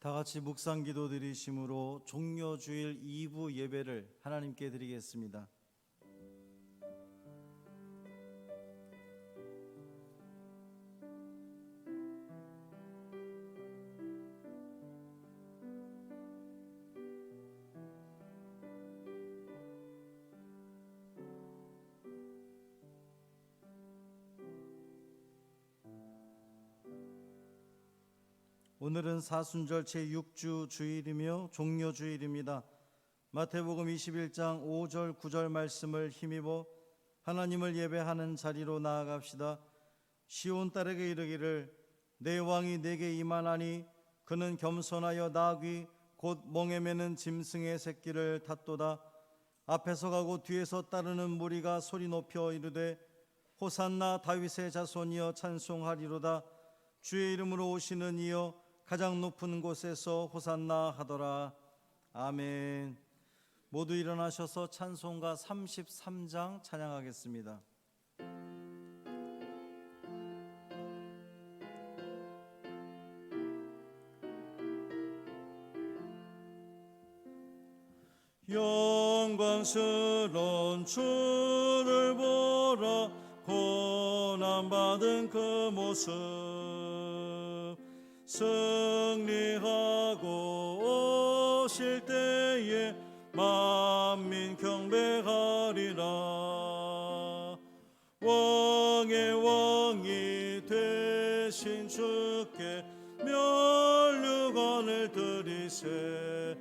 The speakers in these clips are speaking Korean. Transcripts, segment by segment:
다 같이 묵상 기도 드리심으로 종려주일 2부 예배를 하나님께 드리겠습니다. 오늘은 사순절 제6주 주일이며 종려주일입니다. 마태복음 21장 5절 9절 말씀을 힘입어 하나님을 예배하는 자리로 나아갑시다. 시온 딸에게 이르기를 내 왕이 내게 임하나니 그는 겸손하여 나귀 곧 멍에 매는 짐승의 새끼를 탔도다. 앞에서 가고 뒤에서 따르는 무리가 소리 높여 이르되 호산나 다윗의 자손이여 찬송하리로다. 주의 이름으로 오시는 이여 가장 높은 곳에서 호산나 하더라. 아멘. 모두 일어나셔서 찬송가 33장 찬양하겠습니다. 영광스러운 주를 보라. 고난받은 그 모습 승리하고 오실 때에 만민 경배하리라. 왕의 왕이 되신 주께 면류관을 드리세.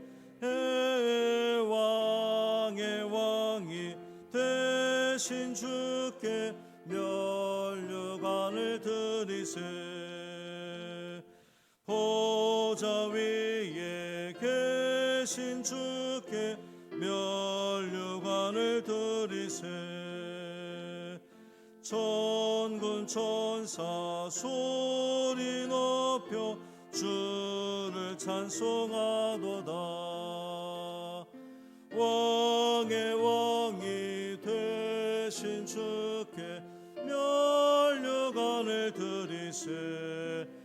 왕의 왕이 되신 주께 면류관을 드리세. 보좌 위에 계신 주께 면류관을 드리세. 천군 천사 소리 높여 주를 찬송하도다. 왕의 왕이 되신 주께 면류관을 드리세.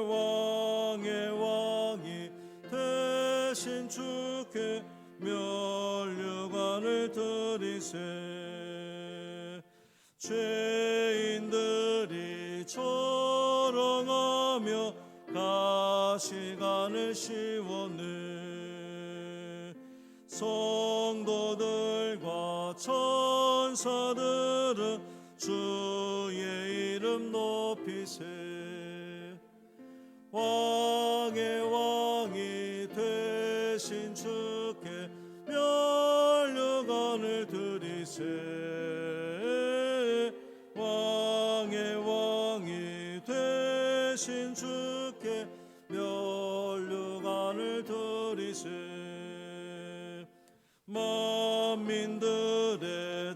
왕의 왕이 되신 주께 면류관을 드리세. 죄인들이 초롱하며 가시관을 씌웠네. 성도들과 천사들은 주의 이름 높이세. 왕의 왕이 되신 주께 면류관을 드리세. 왕의 왕이 되신 주께 면류관을 드리세. 만민들의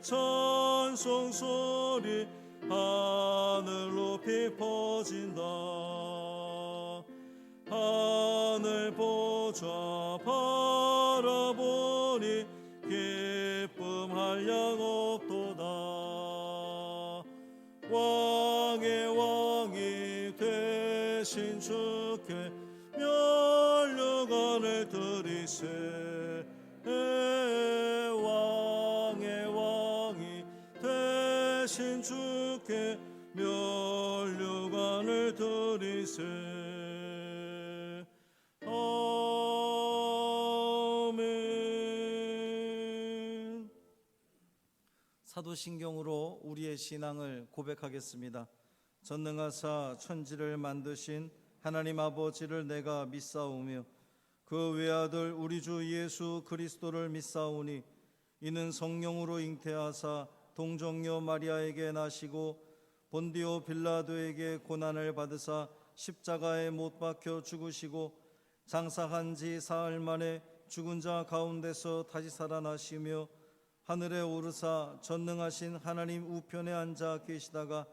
찬송 소리 하늘 높이 퍼진다. 하늘 보좌 바라보니 기쁨할 양 없도다. 왕의 왕이 되신 주께 면류관을 드리세. 왕의 왕이 되신 주께 면류관을 드리세. 아멘. 사도신경으로 우리의 신앙을 고백하겠습니다. 전능하사 천지를 만드신 하나님 아버지를 내가 믿사오며 그 외아들 우리 주 예수 그리스도를 믿사오니 이는 성령으로 잉태하사 동정녀 마리아에게 나시고 본디오 빌라도에게 고난을 받으사 십자가에 못 박혀 죽으시고 장사한 지 사흘 만에 죽은 자 가운데서 다시 살아나시며 하늘에 오르사 전능하신 하나님 우편에 앉아 계시다가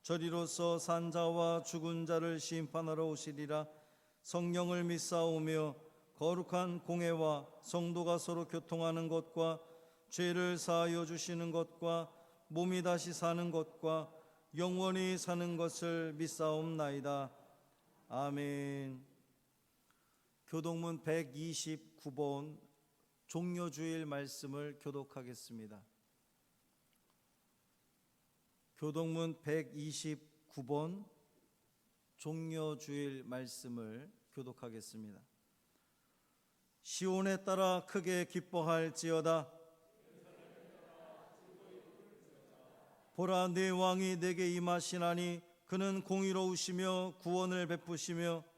저리로서 산 자와 죽은 자를 심판하러 오시리라. 성령을 믿사오며 거룩한 공회와 성도가 서로 교통하는 것과 죄를 사하여 주시는 것과 몸이 다시 사는 것과 영원히 사는 것을 믿사옵나이다. 아멘. 교동문 129번 종료주일 말씀을 교독하겠습니다. 교동문 129번 종료주일 말씀을 교독하겠습니다. 시온에 따라 크게 기뻐할지어다. 보라, 내 왕이 내게 임하시나니 그는 공의로우시며 구원을 베푸시며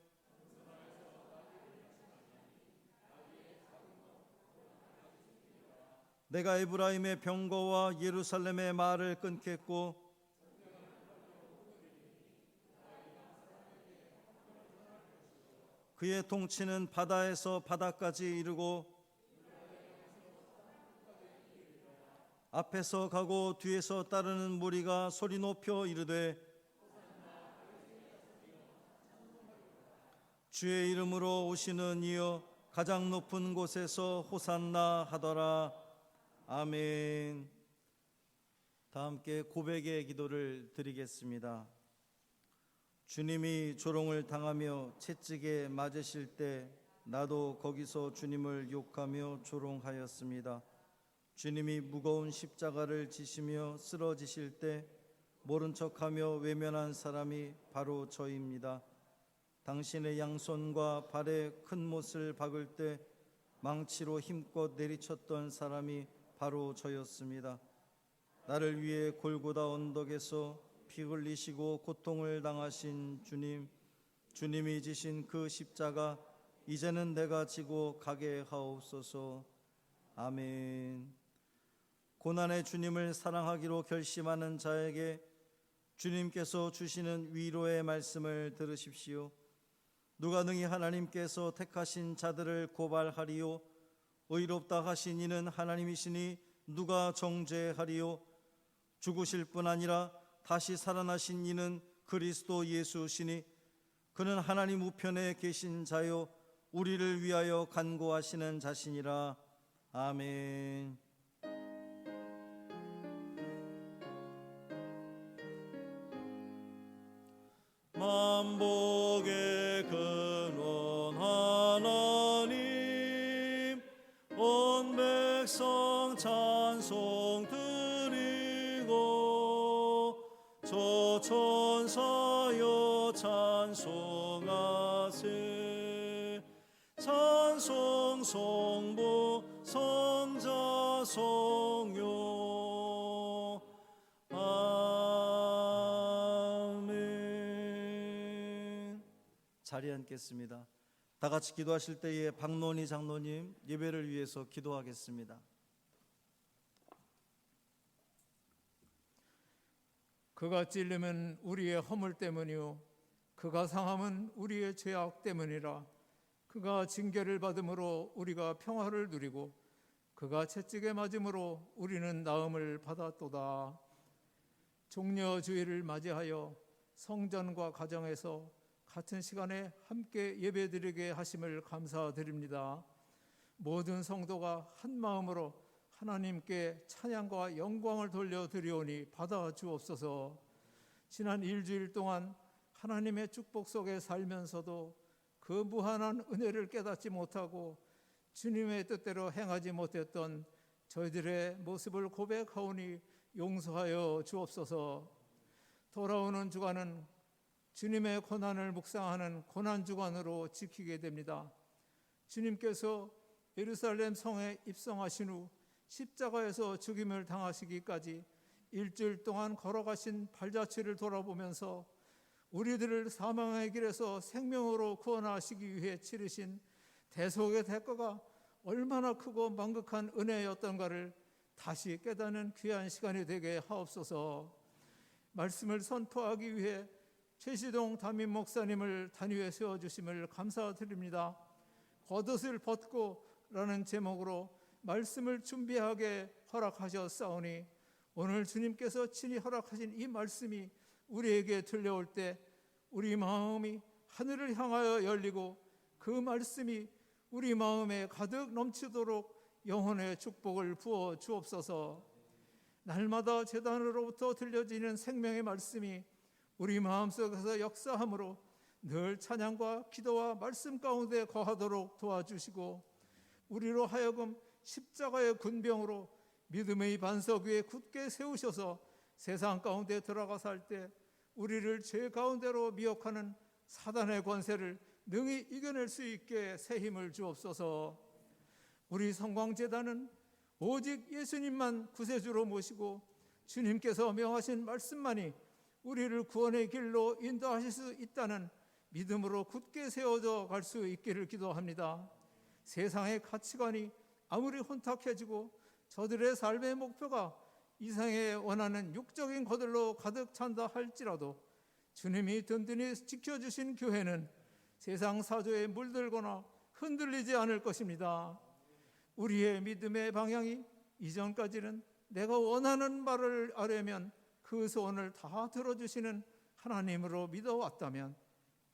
내가 에브라임의 병거와 예루살렘의 말을 끊겠고 그의 통치는 바다에서 바다까지 이르고 앞에서 가고 뒤에서 따르는 무리가 소리 높여 이르되 주의 이름으로 오시는 이여 가장 높은 곳에서 호산나 하더라. 아멘. 다 함께 고백의 기도를 드리겠습니다. 주님이 조롱을 당하며 채찍에 맞으실 때 나도 거기서 주님을 욕하며 조롱하였습니다. 주님이 무거운 십자가를 지시며 쓰러지실 때 모른 척하며 외면한 사람이 바로 저입니다. 당신의 양손과 발에 큰 못을 박을 때 망치로 힘껏 내리쳤던 사람이 바로 저였습니다. 나를 위해 골고다 언덕에서 피 흘리시고 고통을 당하신 주님, 주님이 지신 그 십자가 이제는 내가 지고 가게 하옵소서. 아멘. 고난의 주님을 사랑하기로 결심하는 자에게 주님께서 주시는 위로의 말씀을 들으십시오. 누가 능히 하나님께서 택하신 자들을 고발하리요? 의롭다 하신 이는 하나님이시니 누가 정죄하리요? 죽으실 뿐 아니라 다시 살아나신 이는 그리스도 예수시니 그는 하나님 우편에 계신 자요 우리를 위하여 간구하시는 자시니라. 아멘. 만복의 근원 하나님 온 백성 찬송 드리고 저 천사여 찬송하세. 찬송 성부 성자 성령 아멘. 자리에 앉겠습니다. 다 같이 기도하실 때에 박노니 장로님 예배를 위해서 기도하겠습니다. 그가 찔림은 우리의 허물 때문이요 그가 상함은 우리의 죄악 때문이라. 그가 징계를 받음으로 우리가 평화를 누리고 그가 채찍에 맞음으로 우리는 나음을 받았도다. 종려주일을 맞이하여 성전과 가정에서 같은 시간에 함께 예배드리게 하심을 감사드립니다. 모든 성도가 한 마음으로 하나님께 찬양과 영광을 돌려드리오니 받아 주옵소서. 지난 일주일 동안 하나님의 축복 속에 살면서도 그 무한한 은혜를 깨닫지 못하고 주님의 뜻대로 행하지 못했던 저희들의 모습을 고백하오니 용서하여 주옵소서. 돌아오는 주간은 주님의 고난을 묵상하는 고난주간으로 지키게 됩니다. 주님께서 예루살렘 성에 입성하신 후 십자가에서 죽임을 당하시기까지 일주일 동안 걸어가신 발자취를 돌아보면서 우리들을 사망의 길에서 생명으로 구원하시기 위해 치르신 대속의 대가가 얼마나 크고 만극한 은혜였던가를 다시 깨닫는 귀한 시간이 되게 하옵소서. 말씀을 선포하기 위해 최시동 담임 목사님을 단위에 세워주심을 감사드립니다. 겉옷을 벗고 라는 제목으로 말씀을 준비하게 허락하셨사오니 오늘 주님께서 친히 허락하신 이 말씀이 우리에게 들려올 때 우리 마음이 하늘을 향하여 열리고 그 말씀이 우리 마음에 가득 넘치도록 영혼의 축복을 부어 주옵소서. 날마다 제단으로부터 들려지는 생명의 말씀이 우리 마음속에서 역사함으로 늘 찬양과 기도와 말씀 가운데 거하도록 도와주시고 우리로 하여금 십자가의 군병으로 믿음의 반석 위에 굳게 세우셔서 세상 가운데 들어가 살 때 우리를 죄 가운데로 미혹하는 사단의 권세를 능히 이겨낼 수 있게 새 힘을 주옵소서. 우리 성광제단은 오직 예수님만 구세주로 모시고 주님께서 명하신 말씀만이 우리를 구원의 길로 인도하실 수 있다는 믿음으로 굳게 세워져 갈 수 있기를 기도합니다. 세상의 가치관이 아무리 혼탁해지고 저들의 삶의 목표가 이상에 원하는 육적인 것들로 가득 찬다 할지라도 주님이 든든히 지켜주신 교회는 세상 사조에 물들거나 흔들리지 않을 것입니다. 우리의 믿음의 방향이 이전까지는 내가 원하는 바를 아려면 그 소원을 다 들어주시는 하나님으로 믿어왔다면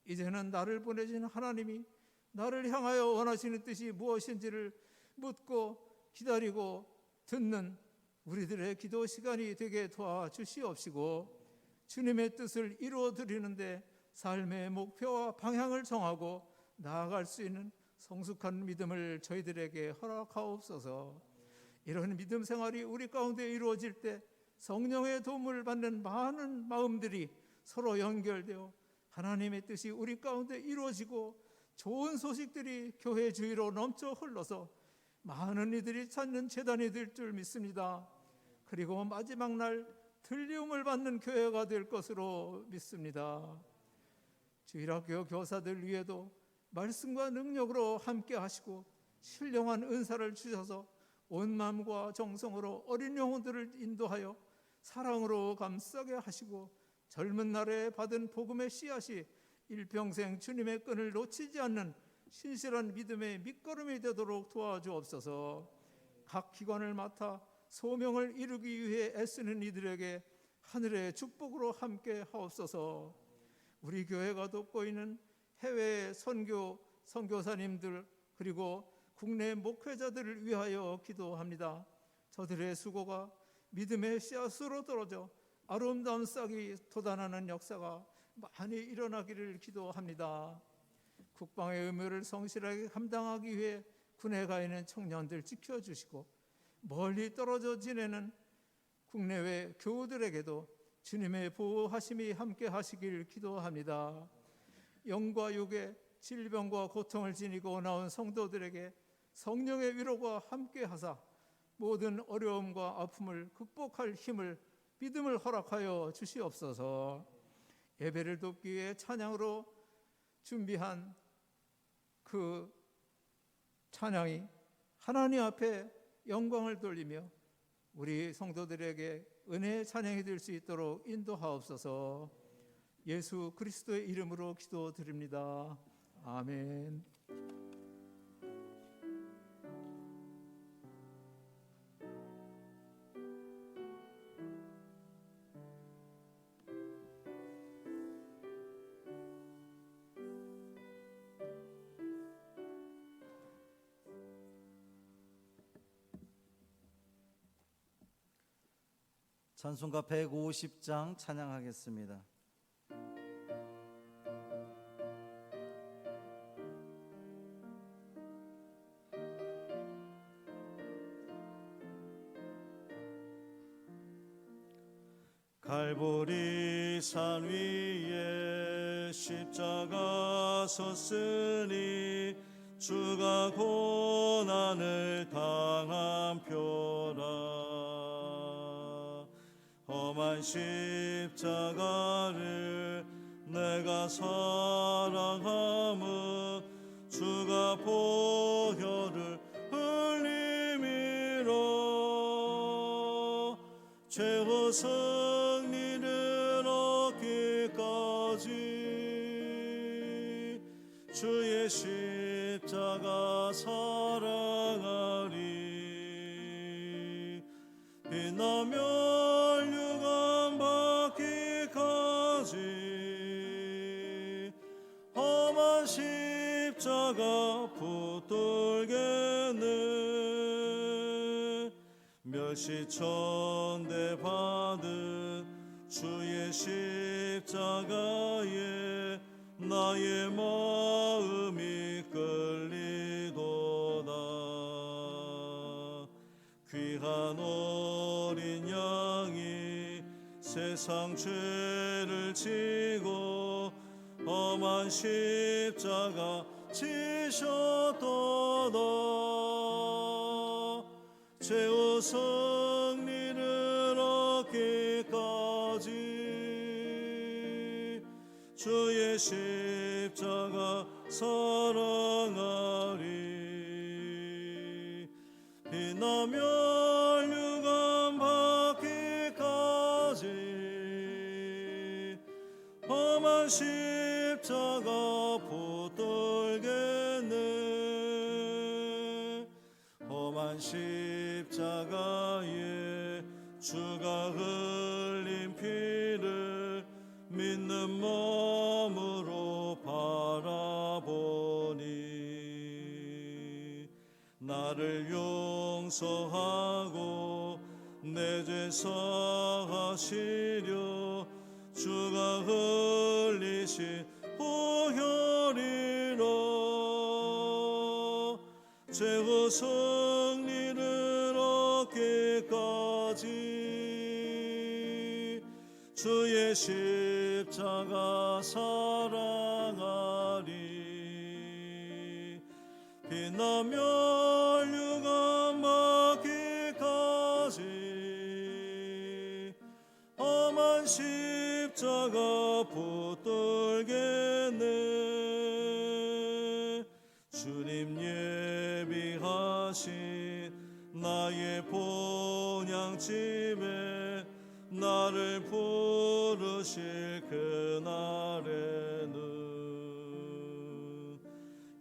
이제는 나를 보내신 하나님이 나를 향하여 원하시는 뜻이 무엇인지를 묻고 기다리고 듣는 우리들의 기도 시간이 되게 도와주시옵시고 주님의 뜻을 이루어 드리는데 삶의 목표와 방향을 정하고 나아갈 수 있는 성숙한 믿음을 저희들에게 허락하옵소서. 이런 믿음 생활이 우리 가운데 이루어질 때 성령의 도움을 받는 많은 마음들이 서로 연결되어 하나님의 뜻이 우리 가운데 이루어지고 좋은 소식들이 교회 주위로 넘쳐 흘러서 많은 이들이 찾는 제단이 될 줄 믿습니다. 그리고 마지막 날 들림을 받는 교회가 될 것으로 믿습니다. 주일학교 교사들 위에도 말씀과 능력으로 함께 하시고 신령한 은사를 주셔서 온 마음과 정성으로 어린 영혼들을 인도하여 사랑으로 감싸게 하시고 젊은 날에 받은 복음의 씨앗이 일평생 주님의 끈을 놓치지 않는 신실한 믿음의 밑거름이 되도록 도와주옵소서. 각 기관을 맡아 소명을 이루기 위해 애쓰는 이들에게 하늘의 축복으로 함께 하옵소서. 우리 교회가 돕고 있는 해외 선교사님들 그리고 국내 목회자들을 위하여 기도합니다. 저들의 수고가 믿음의 씨앗으로 떨어져 아름다운 싹이 돋아나는 역사가 많이 일어나기를 기도합니다. 국방의 의무를 성실하게 감당하기 위해 군에 가 있는 청년들 지켜주시고 멀리 떨어져 지내는 국내외 교우들에게도 주님의 보호하심이 함께 하시길 기도합니다. 영과 육의 질병과 고통을 지니고 나온 성도들에게 성령의 위로가 함께 하사 모든 어려움과 아픔을 극복할 힘을 믿음을 허락하여 주시옵소서. 예배를 돕기 위해 찬양으로 준비한 그 찬양이 하나님 앞에 영광을 돌리며 우리 성도들에게 은혜의 찬양이 될 수 있도록 인도하옵소서. 예수 그리스도의 이름으로 기도드립니다. 아멘. 찬송가 150장 찬양하겠습니다. 갈보리 산 위에 십자가 섰으니 주가 고난을 당한 표라. 험한 십자가를 내가 사랑함은 주가 보혈을 흘림이라. 죄와 승리를 얻기까지 주의 십자가 사랑하리. 빛나며 험한 십자가 붙들겠네. 멸시천대 받은 주의 십자가에 나의 마음이 끌리도다. 귀한 어린 양이 세상 죄를 지고 험한 십자가 지셨도다. 죄의 승리를 얻기까지 주의 십자가 사랑하리. 빛나며 멸류관 받기까지 험한 십자가 붙들겠네. 험한 십자가에 주가 흘린 피를 믿는 마음으로 바라보니 나를 용서하고 내 죄 사하시려 주가 흘리신 보혈이라. 죄의 승리를 얻기까지 주의 십자가 사랑하리. 빛나며 멸류관 받기까지 험한 십자가 붙들겠네. 주님 예비하신 나의 본향집에 나를 부르실 그날에는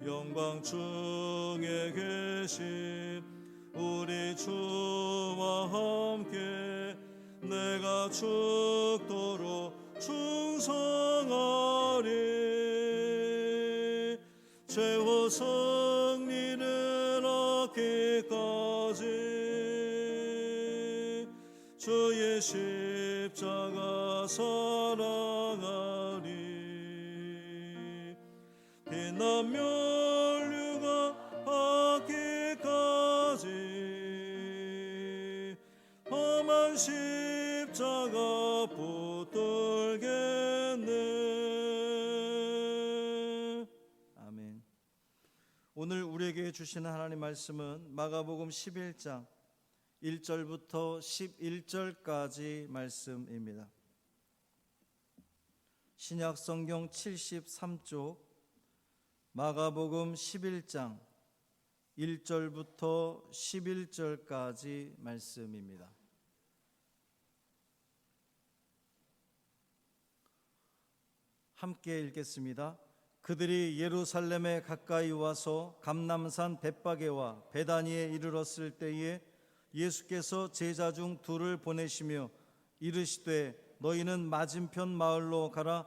영광 중에 계신 우리 주와 함께 내가 죽도록 충성하리. 죄의 승리를 얻기까지 주의 십자가 사랑하리. 빛나며 멸류관 받기까지 험한 십자가 붙들겠네. 아멘. 오늘 우리에게 주시는 하나님 말씀은 마가복음 11장 1절부터 11절까지 말씀입니다. 신약 성경 73쪽 마가복음 11장 1절부터 11절까지 말씀입니다. 함께 읽겠습니다. 그들이 예루살렘에 가까이 와서 감람산 벳바게와 베다니에 이르렀을 때에 예수께서 제자 중 둘을 보내시며 이르시되 너희는 맞은편 마을로 가라.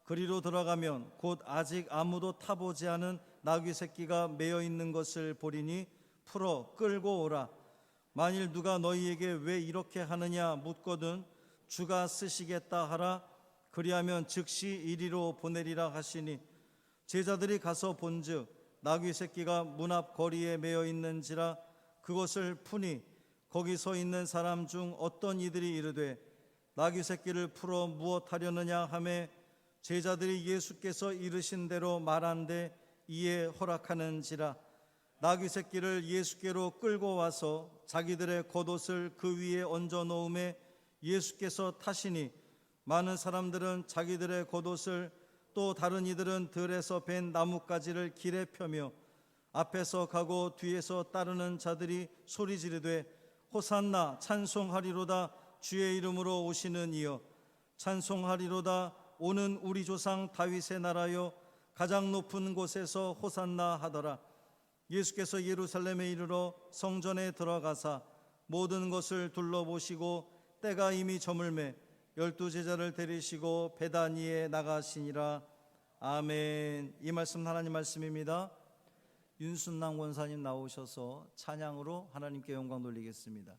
그리로 들어가면 곧 아직 아무도 타보지 않은 나귀 새끼가 매어 있는 것을 보리니 풀어 끌고 오라. 만일 누가 너희에게 왜 이렇게 하느냐 묻거든 주가 쓰시겠다 하라. 그리하면 즉시 이리로 보내리라 하시니 제자들이 가서 본즉 나귀 새끼가 문 앞 거리에 매어 있는지라. 그것을 푸니 거기 서 있는 사람 중 어떤 이들이 이르되 나귀 새끼를 풀어 무엇하려느냐 하매 제자들이 예수께서 이르신 대로 말한데 이에 허락하는지라. 나귀 새끼를 예수께로 끌고 와서 자기들의 겉옷을 그 위에 얹어 놓음에 예수께서 타시니 많은 사람들은 자기들의 겉옷을 또 다른 이들은 들에서 벤 나뭇가지를 길에 펴며 앞에서 가고 뒤에서 따르는 자들이 소리 지르되 호산나 찬송하리로다. 주의 이름으로 오시는 이여 찬송하리로다. 오는 우리 조상 다윗의 나라여 가장 높은 곳에서 호산나 하더라. 예수께서 예루살렘에 이르러 성전에 들어가사 모든 것을 둘러보시고 때가 이미 저물매 12 제자를 데리시고 베다니에 나가시니라. 아멘. 이 말씀 하나님 말씀입니다. 윤순남 권사님 나오셔서 찬양으로 하나님께 영광 돌리겠습니다.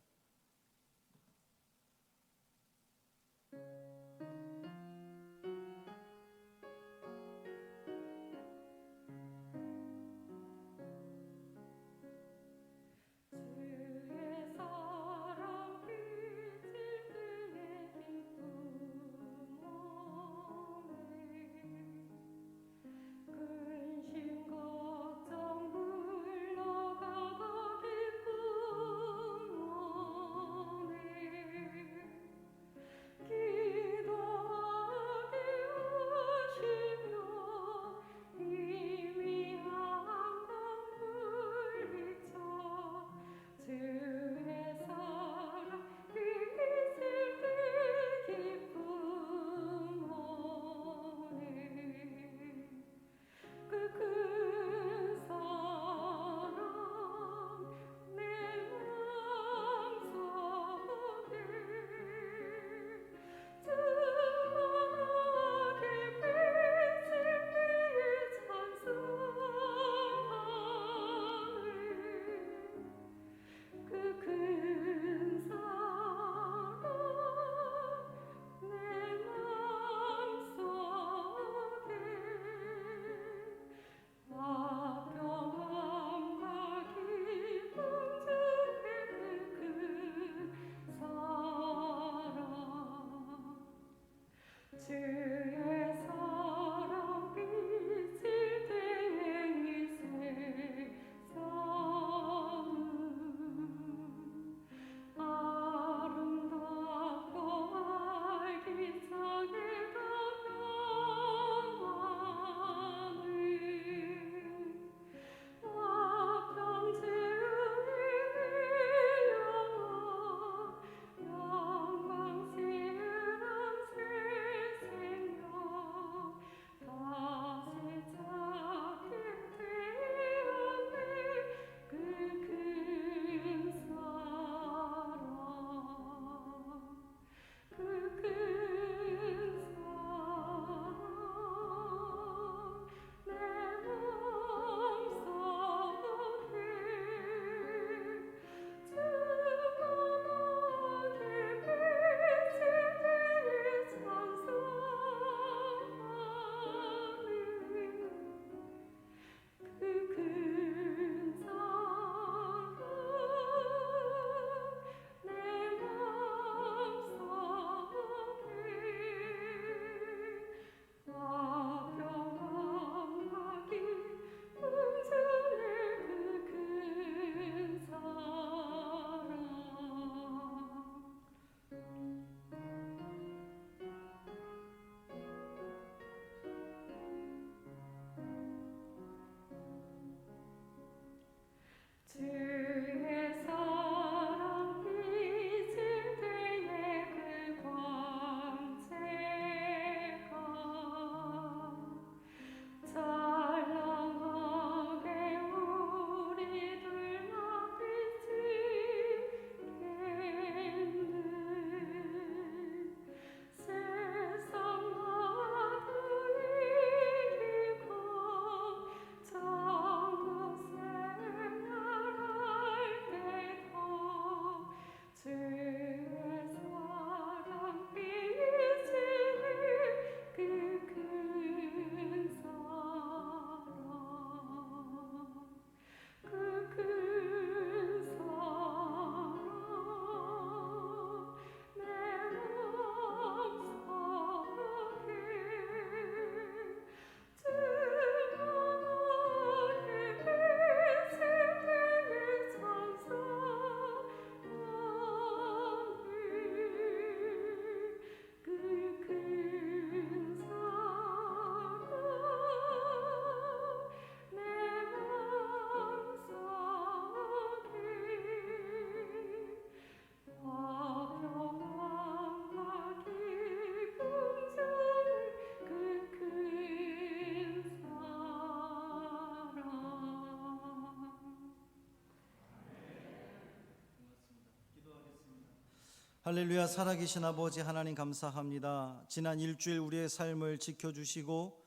할렐루야. 살아계신 아버지 하나님 감사합니다. 지난 일주일 우리의 삶을 지켜주시고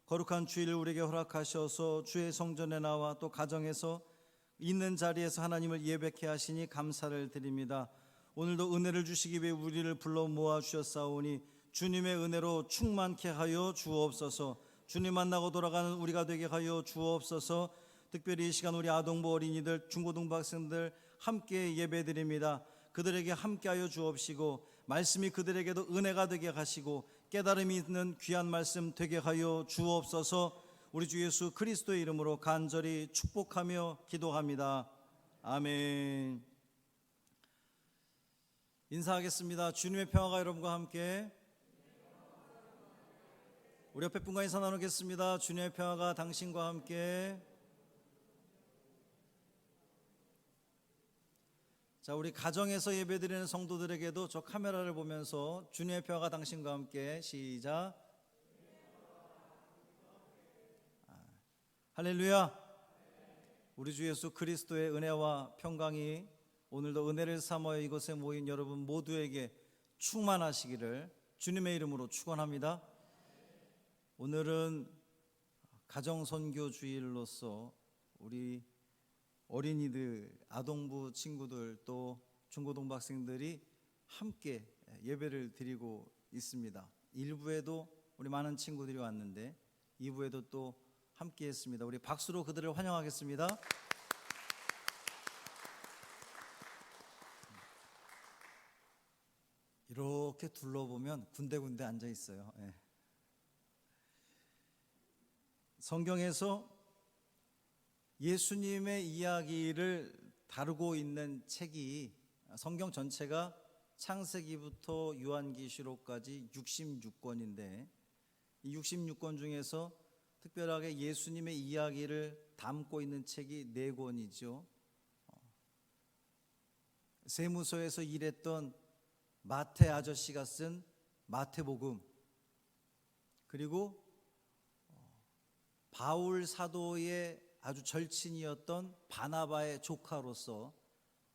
거룩한 주일을 우리에게 허락하셔서 주의 성전에 나와 또 가정에서 있는 자리에서 하나님을 예배케 하시니 감사를 드립니다. 오늘도 은혜를 주시기 위해 우리를 불러 모아주셨사오니 주님의 은혜로 충만케 하여 주옵소서. 주님 만나고 돌아가는 우리가 되게 하여 주옵소서. 특별히 이 시간 우리 아동부 어린이들, 중고등부 학생들 함께 예배드립니다. 그들에게 함께하여 주옵시고 말씀이 그들에게도 은혜가 되게 하시고 깨달음이 있는 귀한 말씀 되게 하여 주옵소서. 우리 주 예수 그리스도의 이름으로 간절히 축복하며 기도합니다. 아멘. 인사하겠습니다. 주님의 평화가 여러분과 함께. 우리 옆에 분과 인사 나누겠습니다. 주님의 평화가 당신과 함께. 자, 우리 가정에서 예배드리는 성도들에게도 저 카메라를 보면서 주님의 평화가 당신과 함께. 시작. 할렐루야. 우리 주 예수 그리스도의 은혜와 평강이 오늘도 은혜를 삼아 이곳에 모인 여러분 모두에게 충만하시기를 주님의 이름으로 축원합니다. 오늘은 가정선교 주일로서 우리 어린이들, 아동부 친구들 또 중고등부 학생들이 함께 예배를 드리고 있습니다. 1부에도 우리 많은 친구들이 왔는데 2부에도 또 함께 했습니다. 우리 박수로 그들을 환영하겠습니다. 이렇게 둘러보면 군데군데 앉아 있어요. 네. 성경에서 예수님의 이야기를 다루고 있는 책이 성경 전체가 창세기부터 요한계시록까지 66권인데 이 66권 중에서 특별하게 예수님의 이야기를 담고 있는 책이 4권이죠. 세무서에서 일했던 마태 아저씨가 쓴 마태복음, 그리고 바울 사도의 아주 절친이었던 바나바의 조카로서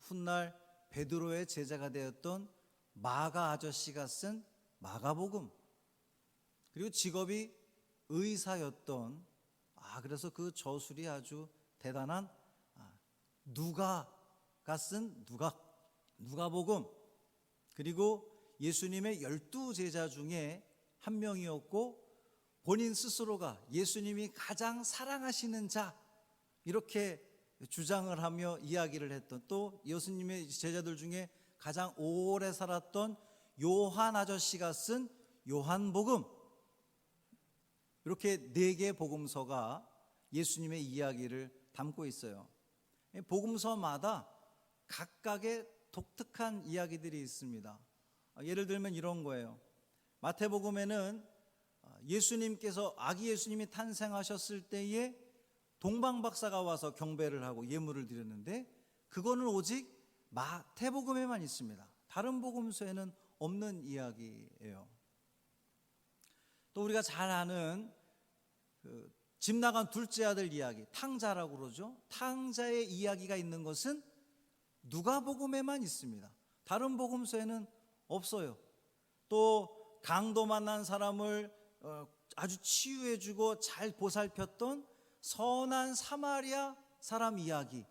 훗날 베드로의 제자가 되었던 마가 아저씨가 쓴 마가복음, 그리고 직업이 의사였던 그래서 그 저술이 아주 대단한 누가가 쓴 누가복음, 그리고 예수님의 12제자 중에 한 명이었고 본인 스스로가 예수님이 가장 사랑하시는 자 이렇게 주장을 하며 이야기를 했던, 또 예수님의 제자들 중에 가장 오래 살았던 요한 아저씨가 쓴 요한복음, 이렇게 4개의 복음서가 예수님의 이야기를 담고 있어요. 복음서마다 각각의 독특한 이야기들이 있습니다. 예를 들면 이런 거예요. 마태복음에는 예수님께서 아기 예수님이 탄생하셨을 때에 동방박사가 와서 경배를 하고 예물을 드렸는데 그거는 오직 마태복음에만 있습니다. 다른 복음서에는 없는 이야기예요. 또 우리가 잘 아는 집 나간 둘째 아들 이야기, 탕자라고 그러죠. 탕자의 이야기가 있는 것은 누가복음에만 있습니다. 다른 복음서에는 없어요. 또 강도 만난 사람을 아주 치유해주고 잘 보살폈던 선한 사마리아 사람 이야기,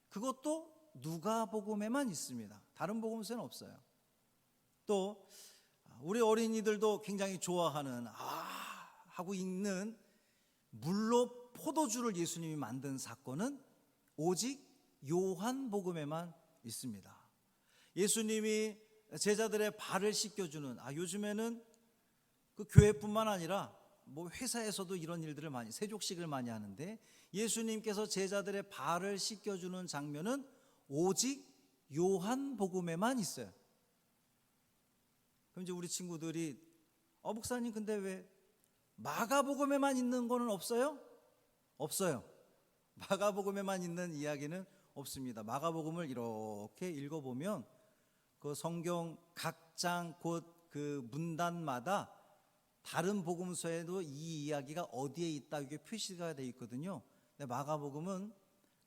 그것도 누가복음에만 있습니다. 다른 복음서에는 없어요. 또 우리 어린이들도 굉장히 좋아하는 하고 읽는 물로 포도주를 예수님이 만든 사건은 오직 요한복음에만 있습니다. 예수님이 제자들의 발을 씻겨주는, 요즘에는 그 교회뿐만 아니라 뭐 회사에서도 이런 일들을 많이, 세족식을 많이 하는데 예수님께서 제자들의 발을 씻겨주는 장면은 오직 요한복음에만 있어요. 그럼 이제 우리 친구들이 목사님 근데 왜 마가복음에만 있는 거는 없어요? 없어요. 마가복음에만 있는 이야기는 없습니다. 마가복음을 이렇게 읽어보면 그 성경 각 장 곧 그 문단마다 다른 복음서에도 이 이야기가 어디에 있다 이게 표시가 되어 있거든요. 근데 마가복음은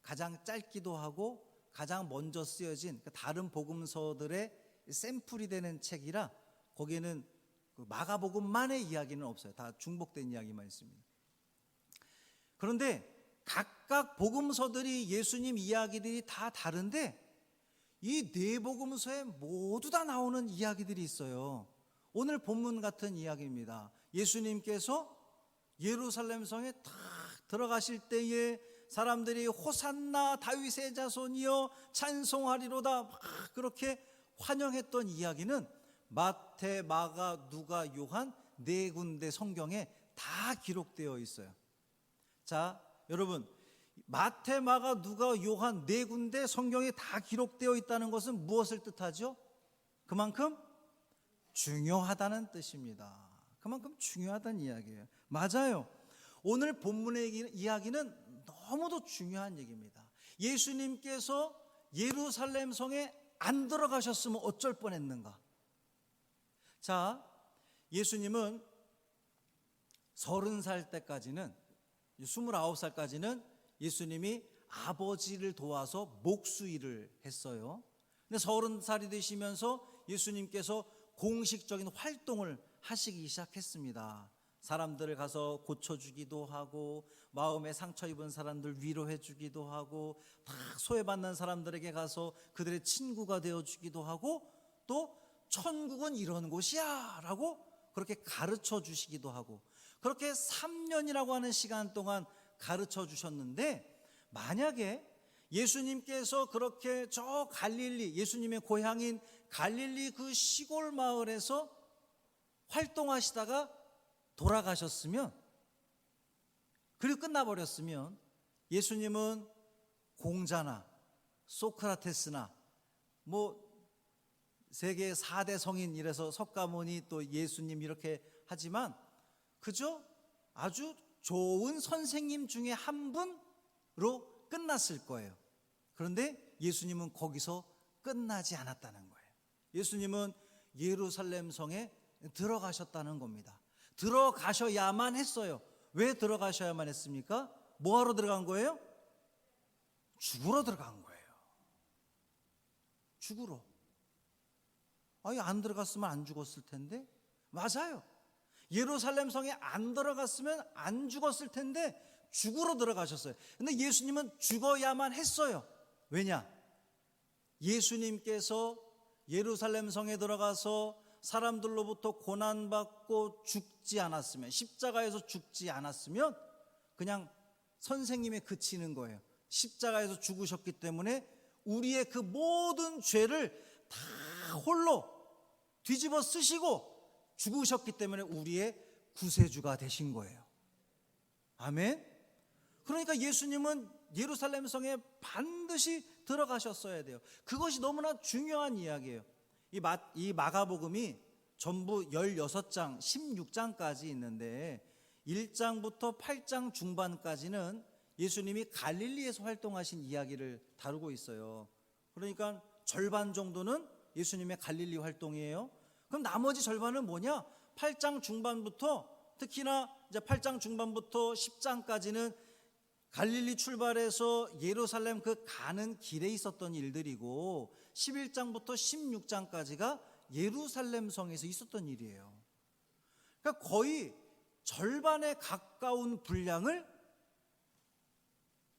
가장 짧기도 하고 가장 먼저 쓰여진 다른 복음서들의 샘플이 되는 책이라 거기에는 그 마가복음만의 이야기는 없어요. 다 중복된 이야기만 있습니다. 그런데 각각 복음서들이 예수님 이야기들이 다 다른데 이 네 복음서에 모두 다 나오는 이야기들이 있어요. 오늘 본문 같은 이야기입니다. 예수님께서 예루살렘 성에 딱 들어가실 때에 사람들이 호산나 다윗의 자손이여 찬송하리로다 막 그렇게 환영했던 이야기는 마태, 마가, 누가, 요한 네 군데 성경에 다 기록되어 있어요. 자, 여러분, 마태, 마가, 누가, 요한 네 군데 성경에 다 기록되어 있다는 것은 무엇을 뜻하죠? 그만큼 중요하다는 뜻입니다. 그만큼 중요하다는 이야기예요. 맞아요. 오늘 본문의 이야기는 너무도 중요한 얘기입니다. 예수님께서 예루살렘 성에 안 들어가셨으면 어쩔 뻔했는가? 자, 예수님은 30살 때까지는 29살까지는 예수님이 아버지를 도와서 목수 일을 했어요. 근데 30살이 되시면서 예수님께서 공식적인 활동을 하시기 시작했습니다. 사람들을 가서 고쳐주기도 하고 마음에 상처 입은 사람들 위로해 주기도 하고 다 소외받는 사람들에게 가서 그들의 친구가 되어주기도 하고 또 천국은 이런 곳이야 라고 그렇게 가르쳐 주시기도 하고 그렇게 3년이라고 하는 시간 동안 가르쳐 주셨는데 만약에 예수님께서 그렇게 저 갈릴리 예수님의 고향인 갈릴리 그 시골 마을에서 활동하시다가 돌아가셨으면 그리고 끝나버렸으면 예수님은 공자나 소크라테스나 뭐 세계 4대 성인 이래서 석가모니 또 예수님 이렇게 하지만 그저 아주 좋은 선생님 중에 한 분으로 끝났을 거예요. 그런데 예수님은 거기서 끝나지 않았다는 거예요. 예수님은 예루살렘 성에 들어가셨다는 겁니다. 들어가셔야만 했어요. 왜 들어가셔야만 했습니까? 뭐하러 들어간 거예요? 죽으러 들어간 거예요. 죽으러. 아니 안 들어갔으면 안 죽었을 텐데. 맞아요. 예루살렘 성에 안 들어갔으면 안 죽었을 텐데 죽으러 들어가셨어요. 근데 예수님은 죽어야만 했어요. 왜냐? 예수님께서 예루살렘 성에 들어가서 사람들로부터 고난받고 죽지 않았으면 십자가에서 죽지 않았으면 그냥 선생님에 그치는 거예요. 십자가에서 죽으셨기 때문에 우리의 그 모든 죄를 다 홀로 뒤집어 쓰시고 죽으셨기 때문에 우리의 구세주가 되신 거예요. 아멘. 그러니까 예수님은 예루살렘 성에 반드시 들어가셨어야 돼요. 그것이 너무나 중요한 이야기예요. 이 마가복음이 전부 16장 16장까지 있는데 1장부터 8장 중반까지는 예수님이 갈릴리에서 활동하신 이야기를 다루고 있어요. 그러니까 절반 정도는 예수님의 갈릴리 활동이에요. 그럼 나머지 절반은 뭐냐? 8장 중반부터 특히나 이제 8장 중반부터 10장까지는 갈릴리 출발해서 예루살렘 그 가는 길에 있었던 일들이고 11장부터 16장까지가 예루살렘 성에서 있었던 일이에요. 그러니까 거의 절반에 가까운 분량을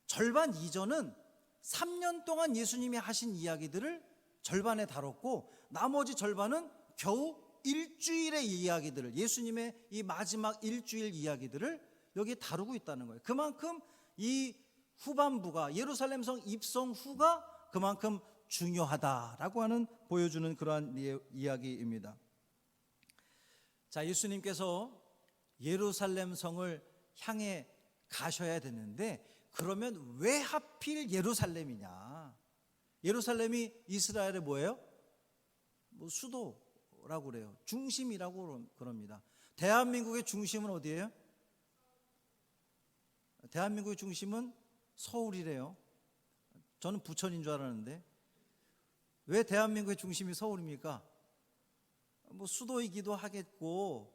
절반 이전은 3년 동안 예수님이 하신 이야기들을 절반에 다뤘고 나머지 절반은 겨우 일주일의 이야기들을 예수님의 이 마지막 일주일 이야기들을 여기에 다루고 있다는 거예요. 그만큼 이 후반부가 예루살렘 성 입성 후가 그만큼 중요하다라고 하는 보여주는 그러한 이야기입니다. 자, 예수님께서 예루살렘 성을 향해 가셔야 되는데 그러면 왜 하필 예루살렘이냐? 예루살렘이 이스라엘의 뭐예요? 뭐 수도라고 그래요. 중심이라고 그럽니다. 대한민국의 중심은 어디예요? 대한민국의 중심은 서울이래요. 저는 부천인 줄 알았는데 왜 대한민국의 중심이 서울입니까? 뭐 수도이기도 하겠고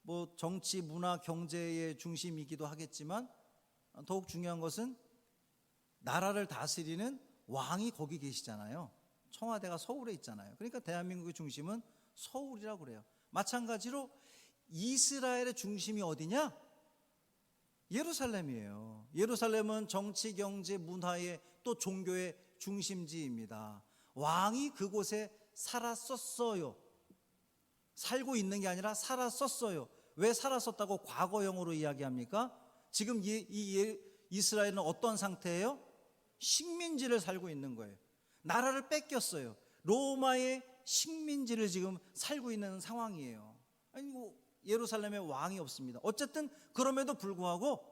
뭐 정치, 문화, 경제의 중심이기도 하겠지만 더욱 중요한 것은 나라를 다스리는 왕이 거기 계시잖아요. 청와대가 서울에 있잖아요. 그러니까 대한민국의 중심은 서울이라고 그래요. 마찬가지로 이스라엘의 중심이 어디냐? 예루살렘이에요. 예루살렘은 정치, 경제, 문화의 또 종교의 중심지입니다. 왕이 그곳에 살았었어요. 살고 있는 게 아니라 살았었어요. 왜 살았었다고 과거형으로 이야기합니까? 지금 이스라엘은 어떤 상태예요? 식민지를 살고 있는 거예요. 나라를 뺏겼어요. 로마의 식민지를 지금 살고 있는 상황이에요. 아니 예루살렘에 왕이 없습니다. 어쨌든 그럼에도 불구하고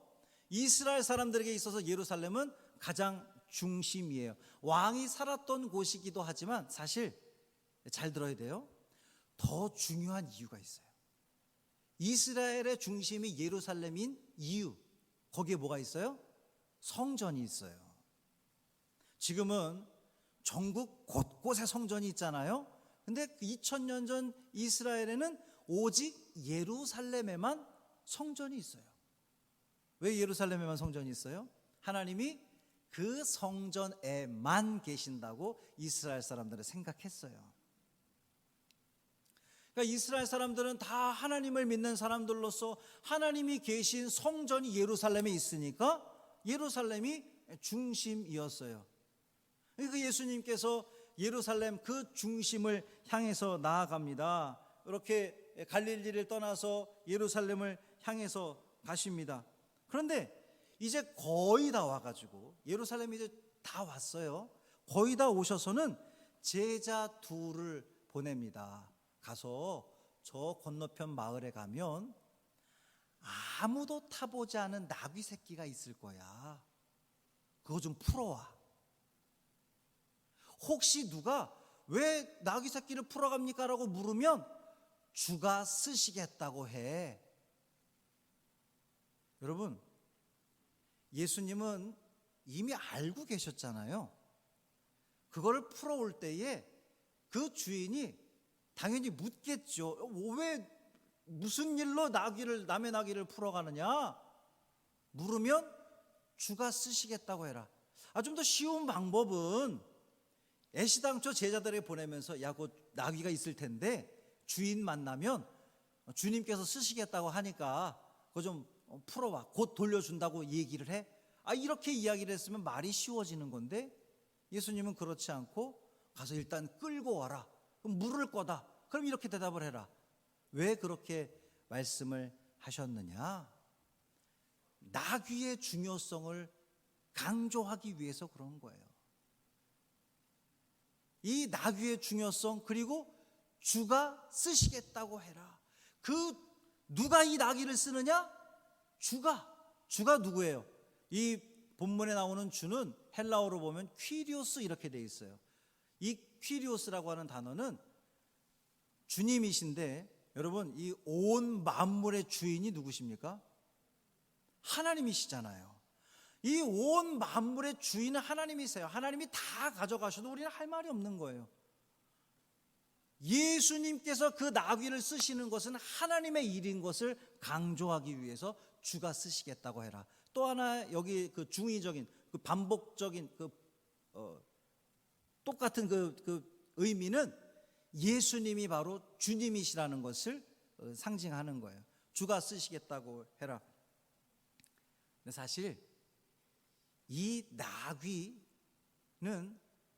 이스라엘 사람들에게 있어서 예루살렘은 가장 중심이에요. 왕이 살았던 곳이기도 하지만 사실 잘 들어야 돼요. 더 중요한 이유가 있어요. 이스라엘의 중심이 예루살렘인 이유, 거기에 뭐가 있어요? 성전이 있어요. 지금은 전국 곳곳에 성전이 있잖아요. 근데 2000년 전 이스라엘에는 오직 예루살렘에만 성전이 있어요. 왜 예루살렘에만 성전이 있어요? 하나님이 그 성전에만 계신다고 이스라엘 사람들은 생각했어요. 그러니까 이스라엘 사람들은 다 하나님을 믿는 사람들로서 하나님이 계신 성전이 예루살렘에 있으니까 예루살렘이 중심이었어요. 그러니까 예수님께서 예루살렘 그 중심을 향해서 나아갑니다. 이렇게 갈릴리를 떠나서 예루살렘을 향해서 가십니다. 그런데 이제 거의 다 와가지고 예루살렘이 이제 다 왔어요. 거의 다 오셔서는 제자 둘을 보냅니다. 가서 저 건너편 마을에 가면 아무도 타보지 않은 나귀 새끼가 있을 거야. 그거 좀 풀어와. 혹시 누가 왜 나귀 새끼를 풀어갑니까? 라고 물으면 주가 쓰시겠다고 해. 여러분, 예수님은 이미 알고 계셨잖아요. 그거를 풀어올 때에 그 주인이 당연히 묻겠죠. 왜 무슨 일로 남의 나귀를 풀어가느냐? 물으면 주가 쓰시겠다고 해라. 좀 더 쉬운 방법은 애시당초 제자들에게 보내면서 곧 나귀가 있을 텐데 주인 만나면 주님께서 쓰시겠다고 하니까 그거 좀 풀어와. 곧 돌려준다고 얘기를 해. 이렇게 이야기를 했으면 말이 쉬워지는 건데 예수님은 그렇지 않고 가서 일단 끌고 와라. 그럼 물을 거다. 그럼 이렇게 대답을 해라. 왜 그렇게 말씀을 하셨느냐? 나귀의 중요성을 강조하기 위해서 그런 거예요. 이 나귀의 중요성, 그리고 주가 쓰시겠다고 해라. 누가 이 나귀를 쓰느냐? 주가 누구예요? 이 본문에 나오는 주는 헬라어로 보면 퀴리오스 이렇게 돼 있어요. 이 퀴리오스라고 하는 단어는 주님이신데, 여러분 이 온 만물의 주인이 누구십니까? 하나님이시잖아요. 이 온 만물의 주인은 하나님이세요. 하나님이 다 가져가셔도 우리는 할 말이 없는 거예요. 예수님께서 그 나귀를 쓰시는 것은 하나님의 일인 것을 강조하기 위해서 주가 쓰시겠다고 해라. 또 하나 여기 그 중의적인 그 반복적인 똑같은 그 의미는 예수님이 바로 주님이시라는 것을 상징하는 거예요. 주가 쓰시겠다고 해라. 근데 사실 이 나귀는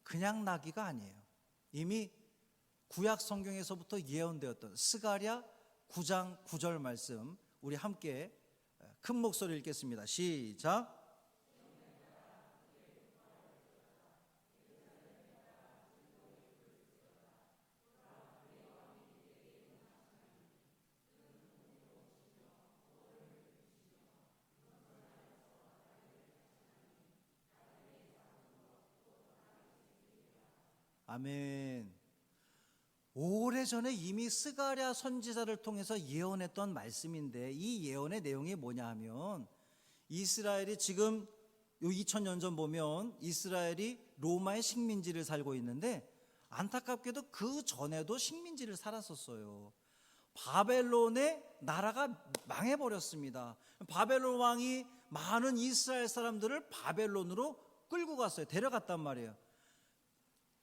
그냥 나귀가 아니에요. 이미 구약 성경에서부터 예언되었던 스가랴 9장 9절 말씀, 우리 함께 큰 목소리로 읽겠습니다. 시작. 아멘. 오래전에 이미 스가랴 선지자를 통해서 예언했던 말씀인데, 이 예언의 내용이 뭐냐 하면, 이스라엘이 지금 2000년 전 보면 이스라엘이 로마의 식민지를 살고 있는데, 안타깝게도 그 전에도 식민지를 살았었어요. 바벨론의 나라가 망해버렸습니다. 바벨론 왕이 많은 이스라엘 사람들을 바벨론으로 끌고 갔어요. 데려갔단 말이에요.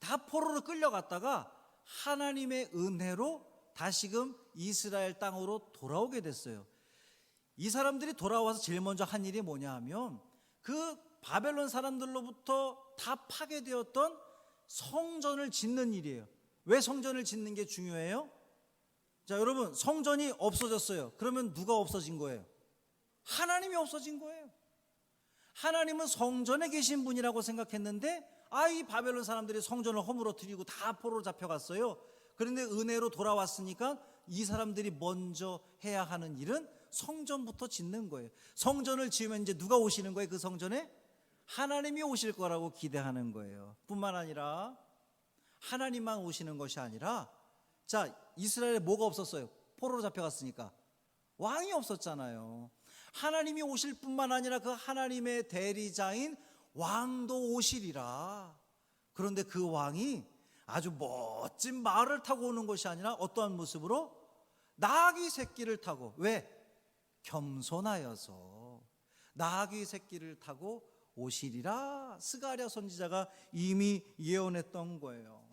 다 포로로 끌려갔다가 하나님의 은혜로 다시금 이스라엘 땅으로 돌아오게 됐어요. 이 사람들이 돌아와서 제일 먼저 한 일이 뭐냐 하면 그 바벨론 사람들로부터 다 파괴되었던 성전을 짓는 일이에요. 왜 성전을 짓는 게 중요해요? 자, 여러분, 성전이 없어졌어요. 그러면 누가 없어진 거예요? 하나님이 없어진 거예요. 하나님은 성전에 계신 분이라고 생각했는데 이 바벨론 사람들이 성전을 허물어뜨리고 다 포로로 잡혀갔어요. 그런데 은혜로 돌아왔으니까 이 사람들이 먼저 해야 하는 일은 성전부터 짓는 거예요. 성전을 지으면 이제 누가 오시는 거예요? 그 성전에? 하나님이 오실 거라고 기대하는 거예요. 뿐만 아니라 하나님만 오시는 것이 아니라, 자, 이스라엘에 뭐가 없었어요? 포로로 잡혀갔으니까 왕이 없었잖아요. 하나님이 오실 뿐만 아니라 그 하나님의 대리자인 왕도 오시리라. 그런데 그 왕이 아주 멋진 말을 타고 오는 것이 아니라 어떠한 모습으로? 나귀 새끼를 타고. 왜? 겸손하여서 나귀 새끼를 타고 오시리라. 스가랴 선지자가 이미 예언했던 거예요.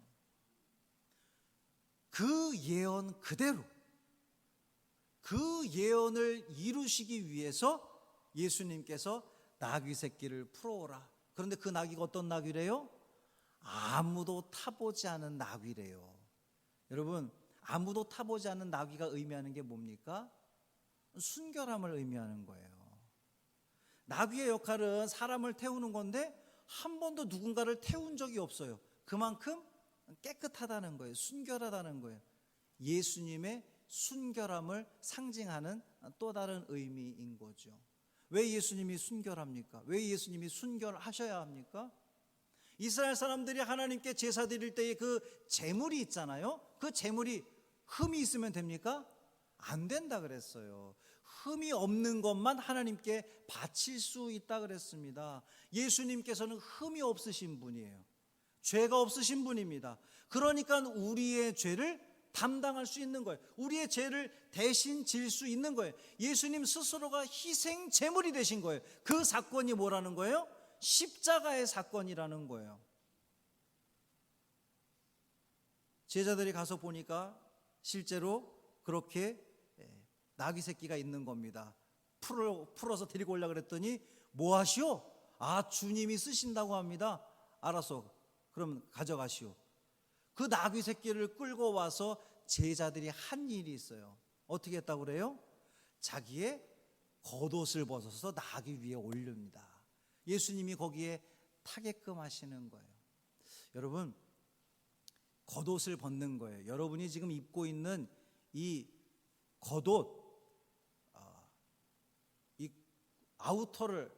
그 예언 그대로, 그 예언을 이루시기 위해서 예수님께서 나귀 새끼를 풀어오라. 그런데 그 나귀가 어떤 나귀래요? 아무도 타보지 않은 나귀래요. 여러분, 아무도 타보지 않은 나귀가 의미하는 게 뭡니까? 순결함을 의미하는 거예요. 나귀의 역할은 사람을 태우는 건데 한 번도 누군가를 태운 적이 없어요. 그만큼 깨끗하다는 거예요. 순결하다는 거예요. 예수님의 순결함을 상징하는 또 다른 의미인 거죠. 왜 예수님이 순결합니까? 왜 예수님이 순결하셔야 합니까? 이스라엘 사람들이 하나님께 제사 드릴 때의 그 제물이 있잖아요. 그 제물이 흠이 있으면 됩니까? 안 된다 그랬어요. 흠이 없는 것만 하나님께 바칠 수 있다 그랬습니다. 예수님께서는 흠이 없으신 분이에요. 죄가 없으신 분입니다. 그러니까 우리의 죄를 담당할 수 있는 거예요. 우리의 죄를 대신 질 수 있는 거예요. 예수님 스스로가 희생 제물이 되신 거예요. 그 사건이 뭐라는 거예요? 십자가의 사건이라는 거예요. 제자들이 가서 보니까 실제로 그렇게 나귀 새끼가 있는 겁니다. 풀어서 데리고 오려고 그랬더니 뭐 하시오? 주님이 쓰신다고 합니다. 알았어, 그럼 가져가시오. 그 나귀 새끼를 끌고 와서 제자들이 한 일이 있어요. 어떻게 했다고 그래요? 자기의 겉옷을 벗어서 나귀 위에 올립니다. 예수님이 거기에 타게끔 하시는 거예요. 여러분, 겉옷을 벗는 거예요. 여러분이 지금 입고 있는 이 겉옷, 이 아우터를,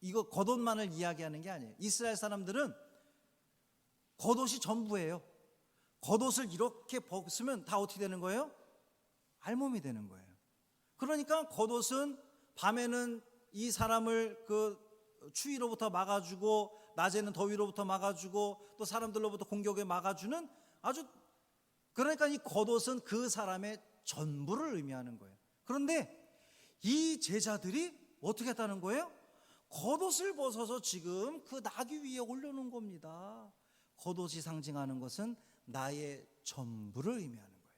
이거 겉옷만을 이야기하는 게 아니에요. 이스라엘 사람들은 겉옷이 전부예요. 겉옷을 이렇게 벗으면 다 어떻게 되는 거예요? 알몸이 되는 거예요. 그러니까 겉옷은 밤에는 이 사람을 그 추위로부터 막아주고, 낮에는 더위로부터 막아주고, 또 사람들로부터 공격에 막아주는 아주, 그러니까 이 겉옷은 그 사람의 전부를 의미하는 거예요. 그런데 이 제자들이 어떻게 했다는 거예요? 겉옷을 벗어서 지금 그 나귀 위에 올려놓은 겁니다. 겉옷이 상징하는 것은 나의 전부를 의미하는 거예요.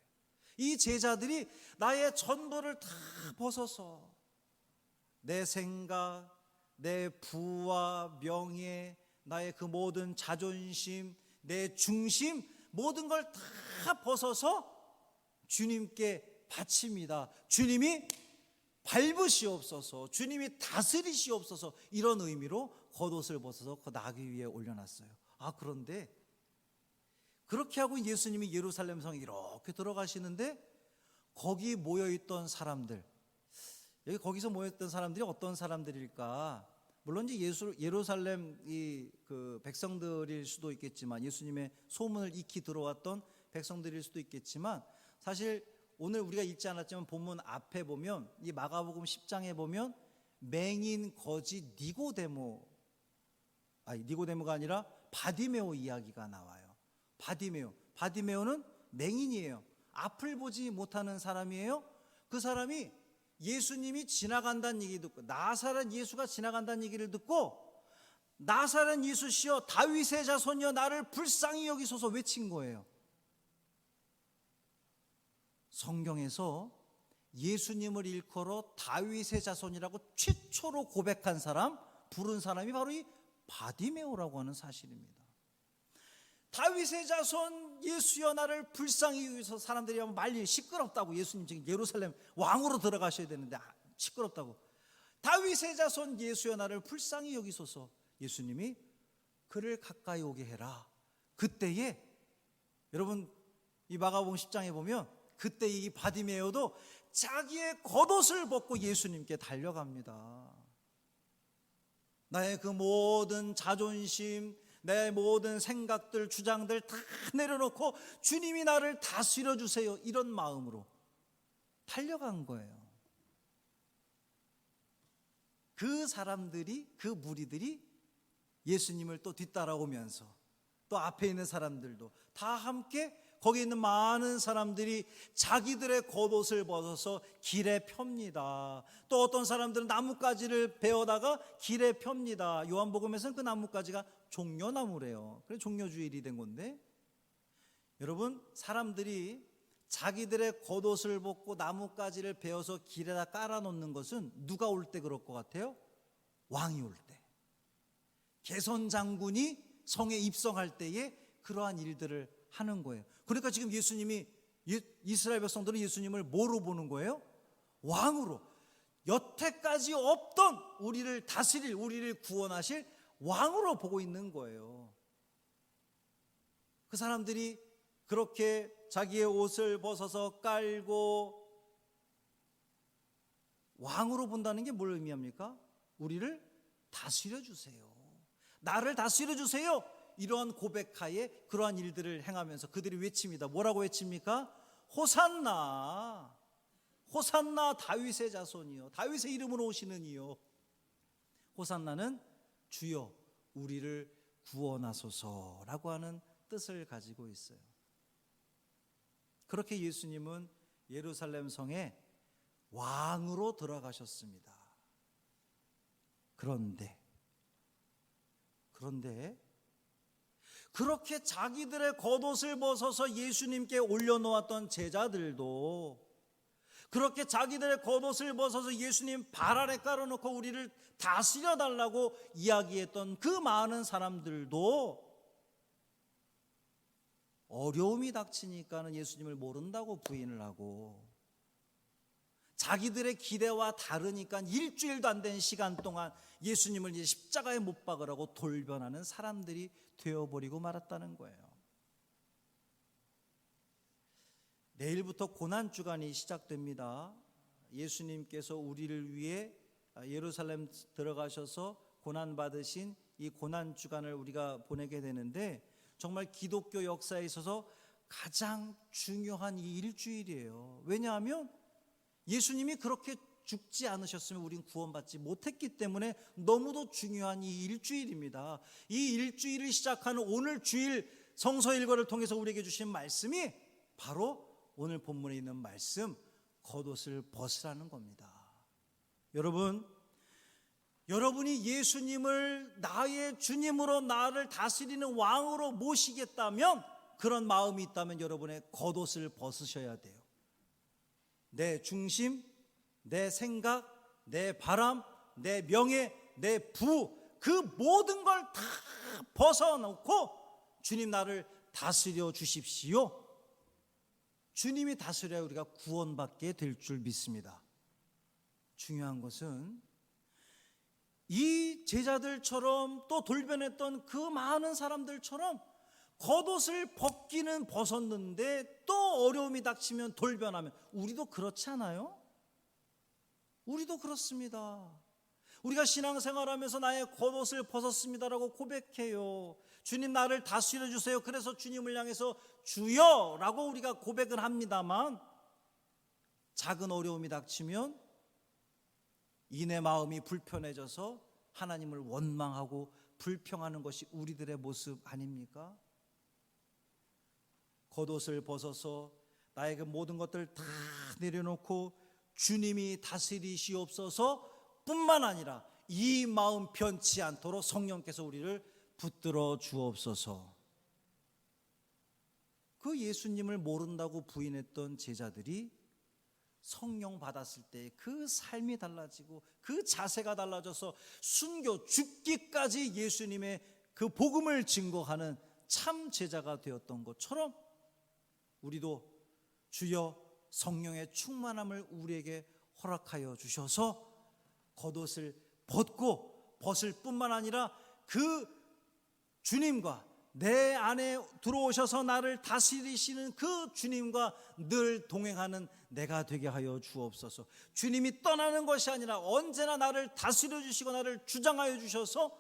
이 제자들이 나의 전부를 다 벗어서 내 생각, 내 부와 명예, 나의 그 모든 자존심, 내 중심, 모든 걸 다 벗어서 주님께 바칩니다. 주님이 밟으시옵소서, 주님이 다스리시옵소서, 이런 의미로 겉옷을 벗어서 그 나귀 위에 올려놨어요. 그런데 그렇게 하고 예수님이 예루살렘 성에 이렇게 들어가시는데 거기 모여있던 사람들, 거기서 모였던 사람들이 어떤 사람들일까? 물론 이제 예루살렘 그 백성들일 수도 있겠지만, 예수님의 소문을 익히 들어왔던 백성들일 수도 있겠지만, 사실 오늘 우리가 읽지 않았지만 본문 앞에 보면, 이 마가복음 10장에 보면 맹인 거지 니고데모가 아니라 바디메오 이야기가 나와요. 바디메오는 맹인이에요. 앞을 보지 못하는 사람이에요. 그 사람이 예수님이 지나간다는 얘기 듣고, 나사렛 예수가 지나간다는 얘기를 듣고 나사렛 예수시여 다윗의 자손이여 나를 불쌍히 여기소서 외친 거예요. 성경에서 예수님을 일컬어 다윗의 자손이라고 최초로 고백한 사람, 부른 사람이 바로 이 바디메오라고 하는 사실입니다. 다윗의 자손 예수여 나를 불쌍히 여기소서. 사람들이 하면 말리 시끄럽다고. 예수님 지금 예루살렘 왕으로 들어가셔야 되는데 시끄럽다고. 다윗의 자손 예수여 나를 불쌍히 여기소서. 예수님이 그를 가까이 오게 해라. 그때에 여러분 이 마가복음 10장에 보면 그때 이 바디메오도 자기의 겉옷을 벗고 예수님께 달려갑니다. 나의 그 모든 자존심, 내 모든 생각들, 주장들 다 내려놓고 주님이 나를 다스려 주세요. 이런 마음으로 달려간 거예요. 그 사람들이, 그 무리들이 예수님을 또 뒤따라오면서 또 앞에 있는 사람들도 다 함께 거기 있는 많은 사람들이 자기들의 겉옷을 벗어서 길에 펴니다. 또 어떤 사람들은 나뭇가지를 베어다가 길에 펴니다. 요한복음에서는 그 나뭇가지가 종려나무래요. 그래서 종려주일이 된 건데, 여러분 사람들이 자기들의 겉옷을 벗고 나뭇가지를 베어서 길에다 깔아놓는 것은 누가 올 때 그럴 것 같아요? 왕이 올 때, 개선 장군이 성에 입성할 때에 그러한 일들을 하는 거예요. 그러니까 지금 예수님이, 이스라엘 백성들은 예수님을 뭐로 보는 거예요? 왕으로. 여태까지 없던 우리를 다스릴, 우리를 구원하실 왕으로 보고 있는 거예요. 그 사람들이 그렇게 자기의 옷을 벗어서 깔고 왕으로 본다는 게 뭘 의미합니까? 우리를 다스려 주세요. 나를 다스려 주세요. 이러한 고백하에 그러한 일들을 행하면서 그들이 외칩니다. 뭐라고 외칩니까? 호산나, 호산나 다윗의 자손이요, 다윗의 이름으로 오시는 이요. 호산나는 주여 우리를 구원하소서라고 하는 뜻을 가지고 있어요. 그렇게 예수님은 예루살렘 성에 왕으로 들어가셨습니다. 그런데 그렇게 자기들의 겉옷을 벗어서 예수님께 올려놓았던 제자들도, 그렇게 자기들의 겉옷을 벗어서 예수님 발 아래 깔아놓고 우리를 다스려 달라고 이야기했던 그 많은 사람들도 어려움이 닥치니까는 예수님을 모른다고 부인을 하고, 자기들의 기대와 다르니까 일주일도 안 된 시간 동안 예수님을 이제 십자가에 못 박으라고 돌변하는 사람들이 되어버리고 말았다는 거예요. 내일부터 고난주간이 시작됩니다. 예수님께서 우리를 위해 예루살렘 들어가셔서 고난받으신 이 고난주간을 우리가 보내게 되는데, 정말 기독교 역사에 있어서 가장 중요한 이 일주일이에요. 왜냐하면 예수님이 그렇게 죽지 않으셨으면 우린 구원받지 못했기 때문에 너무도 중요한 이 일주일입니다. 이 일주일을 시작하는 오늘 주일 성서 일과를 통해서 우리에게 주신 말씀이 바로 오늘 본문에 있는 말씀, 겉옷을 벗으라는 겁니다. 여러분이 예수님을 나의 주님으로, 나를 다스리는 왕으로 모시겠다면, 그런 마음이 있다면 여러분의 겉옷을 벗으셔야 돼요. 내 중심, 내 생각, 내 바람, 내 명예, 내 부, 그 모든 걸 다 벗어놓고 주님 나를 다스려 주십시오. 주님이 다스려야 우리가 구원받게 될 줄 믿습니다. 중요한 것은 이 제자들처럼 또 돌변했던 그 많은 사람들처럼 겉옷을 벗기는 벗었는데 또 어려움이 닥치면 돌변하면, 우리도 그렇지 않아요? 우리도 그렇습니다. 우리가 신앙생활하면서 나의 겉옷을 벗었습니다라고 고백해요. 주님 나를 다스려 주세요. 그래서 주님을 향해서 주여라고 우리가 고백은 합니다만, 작은 어려움이 닥치면 이내 마음이 불편해져서 하나님을 원망하고 불평하는 것이 우리들의 모습 아닙니까? 겉옷을 벗어서 나에게 모든 것들 다 내려놓고 주님이 다스리시옵소서 뿐만 아니라 이 마음 변치 않도록 성령께서 우리를 붙들어 주옵소서. 그 예수님을 모른다고 부인했던 제자들이 성령 받았을 때 그 삶이 달라지고 그 자세가 달라져서 순교 죽기까지 예수님의 그 복음을 증거하는 참 제자가 되었던 것처럼 우리도 주여 성령의 충만함을 우리에게 허락하여 주셔서 겉옷을 벗고 벗을 뿐만 아니라 그 주님과 내 안에 들어오셔서 나를 다스리시는 그 주님과 늘 동행하는 내가 되게 하여 주옵소서. 주님이 떠나는 것이 아니라 언제나 나를 다스려 주시고 나를 주장하여 주셔서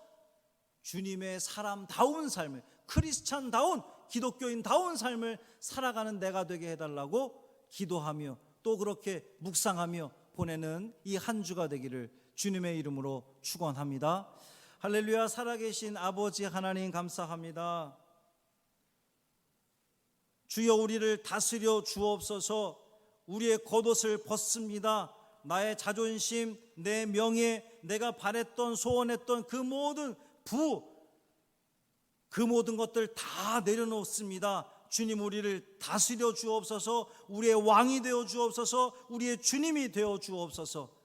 주님의 사람다운 삶을, 크리스찬다운 기독교인다운 삶을 살아가는 내가 되게 해달라고 기도하며 또 그렇게 묵상하며 보내는 이 한 주가 되기를 주님의 이름으로 축원합니다. 할렐루야. 살아계신 아버지 하나님 감사합니다. 주여 우리를 다스려 주옵소서. 우리의 겉옷을 벗습니다. 나의 자존심, 내 명예, 내가 바랬던 소원했던 그 모든 그 모든 것들 다 내려놓습니다. 주님 우리를 다스려 주옵소서. 우리의 왕이 되어 주옵소서. 우리의 주님이 되어 주옵소서.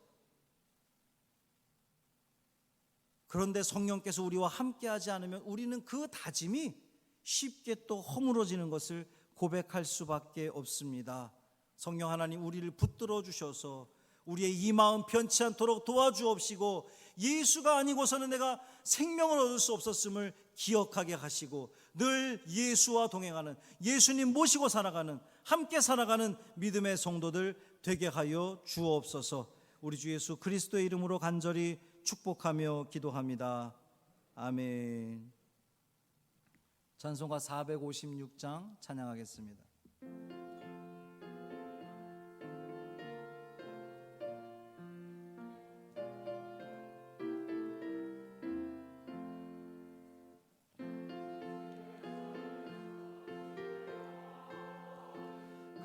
그런데 성령께서 우리와 함께하지 않으면 우리는 그 다짐이 쉽게 또 허물어지는 것을 고백할 수밖에 없습니다. 성령 하나님 우리를 붙들어 주셔서 우리의 이 마음 변치 않도록 도와주옵시고 예수가 아니고서는 내가 생명을 얻을 수 없었음을 기억하게 하시고 늘 예수와 동행하는, 예수님 모시고 살아가는, 함께 살아가는 믿음의 성도들 되게 하여 주옵소서. 우리 주 예수 그리스도의 이름으로 간절히 축복하며 기도합니다. 아멘. 찬송가 456장 찬양하겠습니다.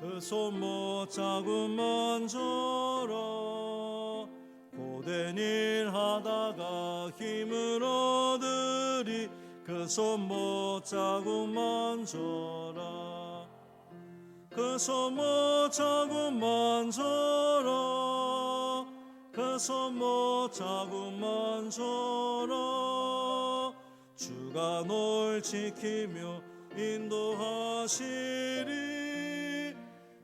그 손 못 잡고만 저러 고된 일 하다가 힘을 얻으리. 그 손 못 잡고만 저라. 그 손 못 잡고만 저라. 그 손 못 잡고만 저라. 주가 널 지키며 인도하시리.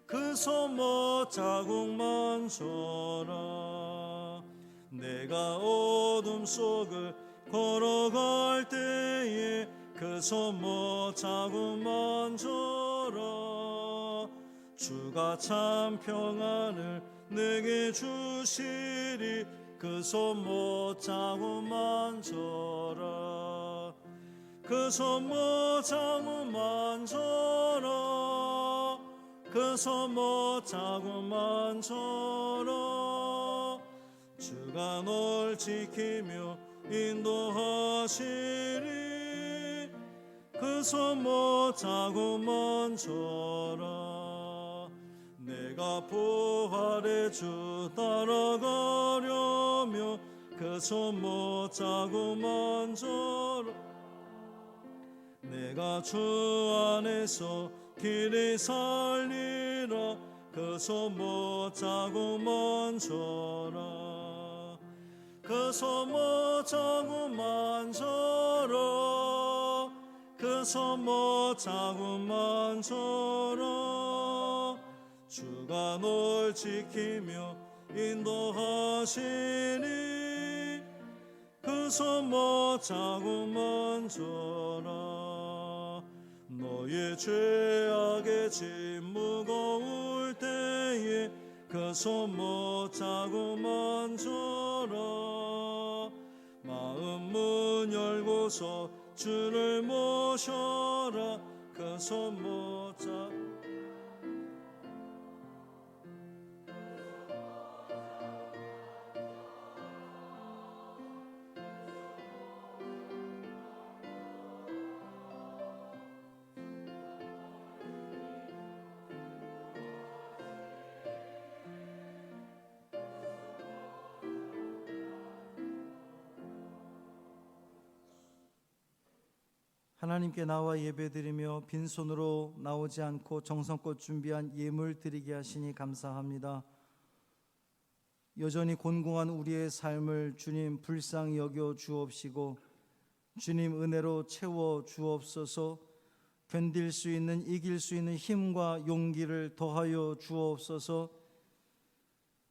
그 손 못 자국만 줘라. 내가 어둠 속을 걸어갈 때에 그 손 못 자국만 줘라. 주가 참 평안을 내게 주시리. 그 손 못 자국만 줘라. 그 손 못 자국만 줘라. 그 손 못 자국만 줘라. 주가 널 지키며 인도하시리. 그 손 못 자국만 줘라. 내가 부활의 주 따라가려며 그 손 못 자국만 줘라. 내가 주 안에서 길이 살리라. 그 손 못 자국만 줘라. 그 손 못 자국만 줘라. 그 손 못 자국만 줘라. 주가 널 지키며 인도하시니. 그 손 못 자국만 줘라. 너의 죄악의 짐 무거울 때에 그 손 못 자국만 줘라. 마음 문 열고서 주를 모셔라. 그 손 못 자국만 하나님께 나와 예배드리며 빈손으로 나오지 않고 정성껏 준비한 예물 드리게 하시니 감사합니다. 여전히 곤궁한 우리의 삶을 주님 불쌍히 여겨 주옵시고 주님 은혜로 채워 주옵소서. 견딜 수 있는, 이길 수 있는 힘과 용기를 더하여 주옵소서.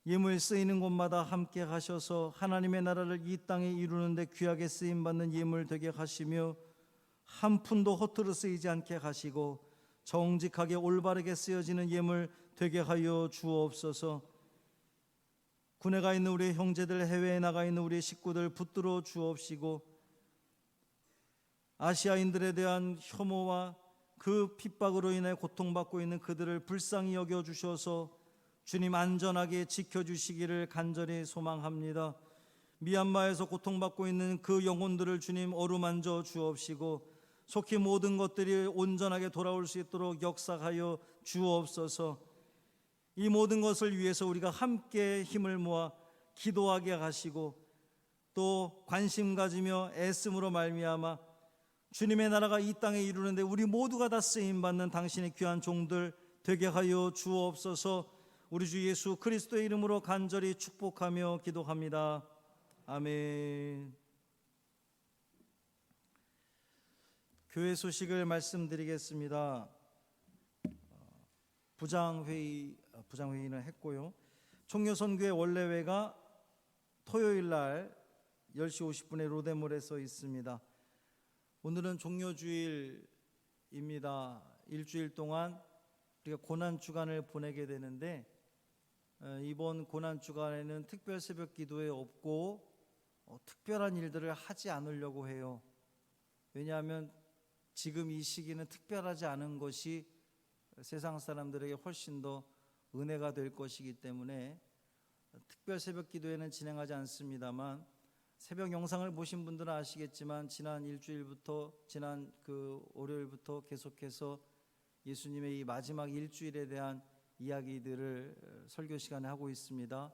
예물 쓰이는 곳마다 함께 하셔서 하나님의 나라를 이 땅에 이루는 데 귀하게 쓰임 받는 예물 되게 하시며 한 푼도 허투루 쓰이지 않게 하시고 정직하게 올바르게 쓰여지는 예물 되게 하여 주옵소서. 군에 가 있는 우리 형제들, 해외에 나가 있는 우리 식구들 붙들어 주옵시고 아시아인들에 대한 혐오와 그 핍박으로 인해 고통받고 있는 그들을 불쌍히 여겨 주셔서 주님 안전하게 지켜주시기를 간절히 소망합니다. 미얀마에서 고통받고 있는 그 영혼들을 주님 어루만져 주옵시고 속히 모든 것들이 온전하게 돌아올 수 있도록 역사하여 주옵소서. 이 모든 것을 위해서 우리가 함께 힘을 모아 기도하게 하시고 또 관심 가지며 애씀으로 말미암아 주님의 나라가 이 땅에 이루는데 우리 모두가 다 쓰임받는 당신의 귀한 종들 되게 하여 주옵소서. 우리 주 예수 그리스도의 이름으로 간절히 축복하며 기도합니다. 아멘. 교회 소식을 말씀드리겠습니다. 부장회의는 했고요. 총려선교회 원래회가 토요일 날 10시 50분에 로데몰에서 있습니다. 오늘은 종료주일입니다. 일주일 동안 우리가 고난주간을 보내게 되는데 이번 고난주간에는 특별 새벽 기도회 없고 특별한 일들을 하지 않으려고 해요. 왜냐하면 지금 이 시기는 특별하지 않은 것이 세상 사람들에게 훨씬 더 은혜가 될 것이기 때문에 특별 새벽 기도회는 진행하지 않습니다만 새벽 영상을 보신 분들은 아시겠지만 지난 일주일부터 지난 그 월요일부터 계속해서 예수님의 이 마지막 일주일에 대한 이야기들을 설교 시간에 하고 있습니다.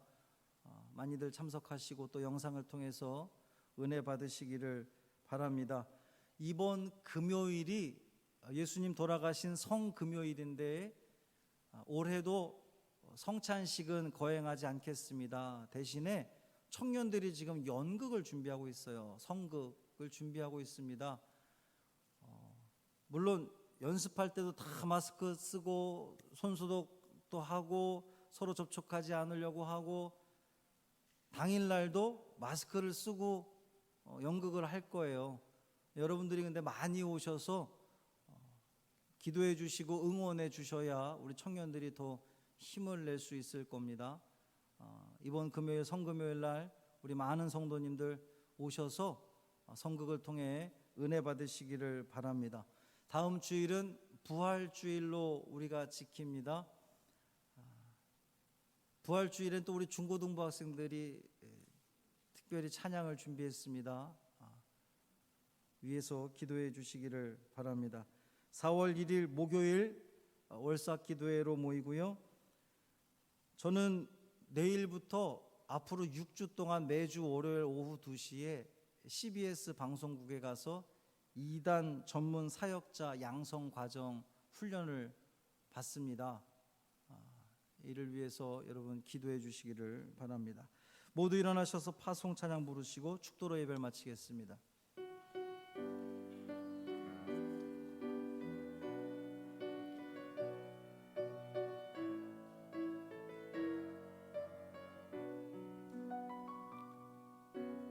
많이들 참석하시고 또 영상을 통해서 은혜 받으시기를 바랍니다. 이번 금요일이 예수님 돌아가신 성금요일인데 올해도 성찬식은 거행하지 않겠습니다. 대신에 청년들이 지금 연극을 준비하고 있어요. 성극을 준비하고 있습니다. 물론 연습할 때도 다 마스크 쓰고 손소독도 하고 서로 접촉하지 않으려고 하고 당일날도 마스크를 쓰고 연극을 할 거예요. 여러분들이 근데 많이 오셔서 기도해 주시고 응원해 주셔야 우리 청년들이 더 힘을 낼 수 있을 겁니다. 이번 금요일 성금요일 날 우리 많은 성도님들 오셔서 성극을 통해 은혜 받으시기를 바랍니다. 다음 주일은 부활주일로 우리가 지킵니다. 부활주일엔 또 우리 중고등부 학생들이 특별히 찬양을 준비했습니다. 위에서 기도해 주시기를 바랍니다. 4월 1일 목요일 월삭 기도회로 모이고요. 저는 내일부터 앞으로 6주 동안 매주 월요일 오후 2시에 CBS 방송국에 가서 2단 전문 사역자 양성 과정 훈련을 받습니다. 이를 위해서 여러분 기도해 주시기를 바랍니다. 모두 일어나셔서 파송 찬양 부르시고 축도로 예배를 마치겠습니다.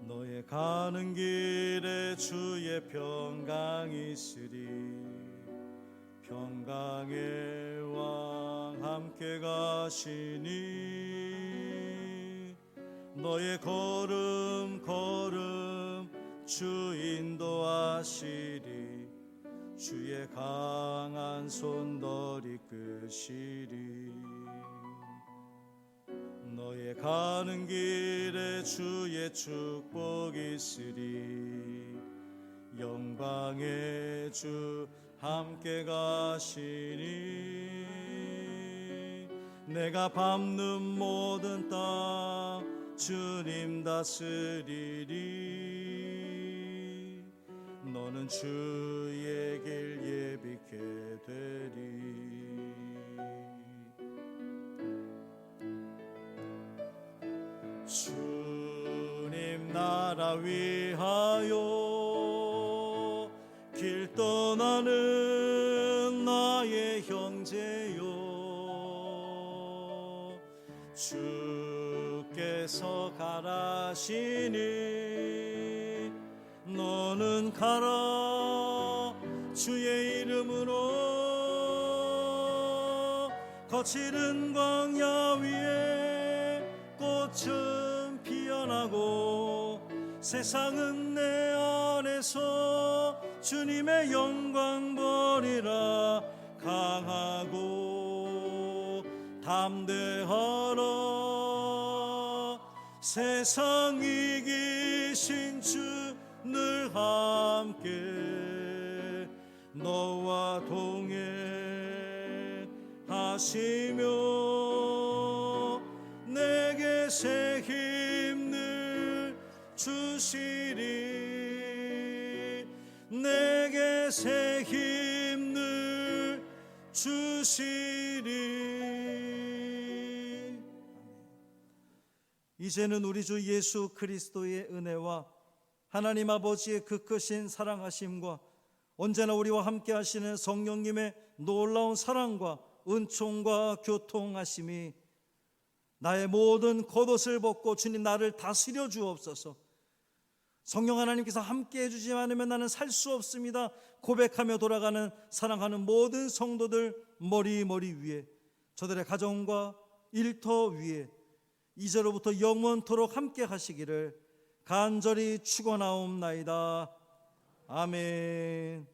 너의 가는 길에 주의 평강이 있으리. 평강의 왕 함께 가시니 너의 걸음 주 인도하시리. 주의 강한 손 널 이끄시리. 너의 가는 길에 주의 축복이 있으리. 영광의 주 함께 가시니 내가 밟는 모든 땅 주님 다스리리. 너는 주의 길 예비케 되리. 주님 나라 위하여 길 떠나는 나의 형제여, 주께서 가라시니 너는 가라. 주의 이름으로 거칠은 광야 위에 꽃은 피어나고 세상은 내 안에서 주님의 영광 보리라. 강하고 담대하라. 세상 이기신 주 늘 함께 너와 동행하시며 내게 새 힘을 주시리. 내게 새 힘을 주시리. 이제는 우리 주 예수 그리스도의 은혜와 하나님 아버지의 그 크신 사랑하심과 언제나 우리와 함께 하시는 성령님의 놀라운 사랑과 은총과 교통하심이 나의 모든 겉옷을 벗고 주님 나를 다스려 주옵소서. 성령 하나님께서 함께 해주지 않으면 나는 살 수 없습니다 고백하며 돌아가는 사랑하는 모든 성도들 머리 위에, 저들의 가정과 일터 위에 이제로부터 영원토록 함께 하시기를 간절히 축원하옵나이다. 아멘.